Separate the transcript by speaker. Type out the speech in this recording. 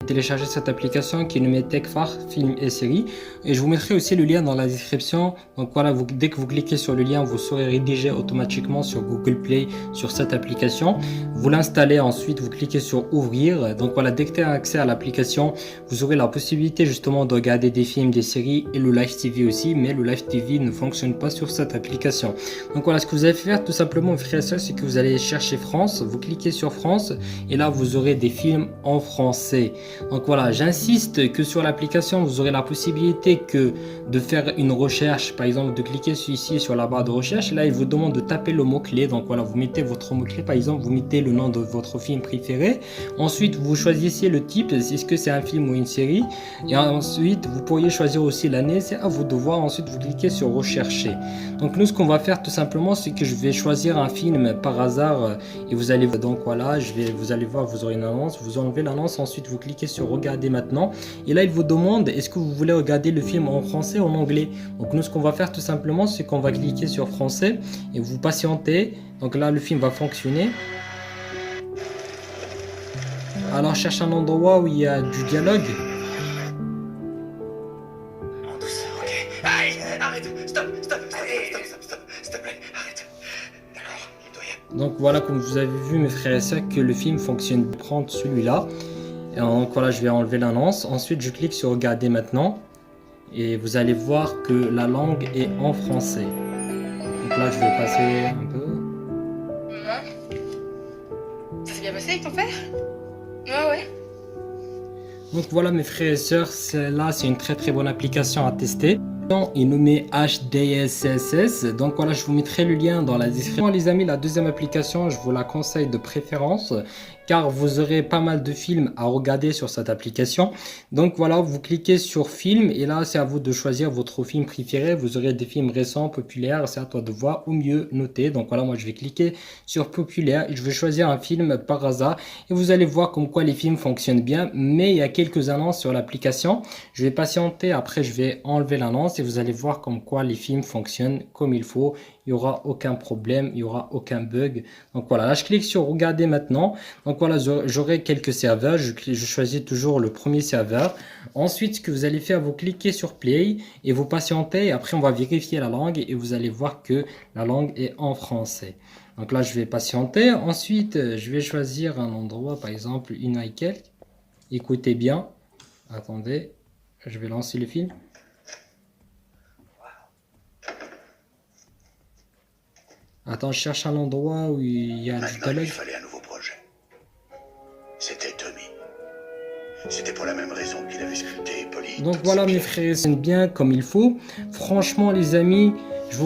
Speaker 1: télécharger cette application qui est nommée Techfar Film et Séries. Et je vous mettrai aussi le lien dans la description. Donc voilà, dès que vous cliquez sur le lien, vous serez rédigé automatiquement sur Google Play sur cette application. Vous l'installez ensuite, vous cliquez sur ouvrir. Donc voilà, dès que tu as accès à l'application, vous aurez la possibilité justement de regarder des films, des séries et le Live TV aussi. Mais le Live TV ne fonctionne pas sur cette application. Donc voilà, ce que vous allez faire tout simplement, mes frères et sœurs, c'est que vous allez chercher France. Vous cliquez sur France et là, vous aurez des films en français. Donc voilà, j'insiste que sur l'application, vous aurez la possibilité que de faire une recherche, par exemple de cliquer ici sur la barre de recherche. Là, il vous demande de taper le mot-clé. Donc voilà, vous mettez votre mot-clé, par exemple, vous mettez le nom de votre film préféré. Ensuite, vous choisissez le type, est-ce que c'est un film ou une série. Et ensuite, vous pourriez choisir aussi l'année, c'est à vous de voir. Ensuite, vous cliquez sur rechercher. Donc nous, ce qu'on va faire tout simplement, c'est que je vais choisir un film par hasard et vous allez, donc voilà, vous allez voir, vous aurez une annonce, vous enlevez l'annonce, ensuite vous cliquez sur regarder maintenant et là il vous demande est-ce que vous voulez regarder le film en français ou en anglais. Donc nous ce qu'on va faire tout simplement, c'est qu'on va cliquer sur français et vous patientez. Donc là le film va fonctionner. Alors cherche un endroit où il y a du dialogue.
Speaker 2: En douceur, ok. Aïe, arrête, stop, s'il te plaît, arrête. D'accord, il doit y avoir.
Speaker 1: Donc voilà, comme vous avez vu mes frères et sœurs, que le film fonctionne. Prendre celui-là. Et donc voilà, je vais enlever l'annonce. Ensuite, je clique sur regarder maintenant. Et vous allez voir que la langue est en français. Donc là, je vais passer un peu.
Speaker 3: Ça s'est bien passé avec ton père? Ouais.
Speaker 1: Donc voilà mes frères et sœurs, celle-là c'est une très bonne application à tester. Est nommé HDSSS. Donc voilà, je vous mettrai le lien dans la description. Les amis, la deuxième application, je vous la conseille de préférence car vous aurez pas mal de films à regarder sur cette application. Donc voilà, vous cliquez sur film et là c'est à vous de choisir votre film préféré. Vous aurez des films récents, populaires, c'est à toi de voir ou mieux noter. Donc voilà, moi je vais cliquer sur populaire et je vais choisir un film par hasard et vous allez voir comme quoi les films fonctionnent bien, mais il y a quelques annonces sur l'application. Je vais patienter, après je vais enlever l'annonce et vous allez voir comme quoi les films fonctionnent comme il faut. Il n'y aura aucun problème, il n'y aura aucun bug. Donc voilà, là je clique sur regarder maintenant. Donc voilà, j'aurai quelques serveurs. Je choisis toujours le premier serveur. Ensuite, ce que vous allez faire, vous cliquez sur play et vous patientez. Et après, on va vérifier la langue et vous allez voir que la langue est en français. Donc là, je vais patienter. Ensuite, je vais choisir un endroit, par exemple, United. Écoutez bien. Attendez, je vais lancer le film. Attends, je cherche un endroit où il y a du dialogue.
Speaker 2: Il fallait un nouveau projet. C'était Tommy. C'était pour la même raison qu'il avait sculpté Polly.
Speaker 1: Donc voilà mes frères, c'est bien comme il faut. Franchement les amis,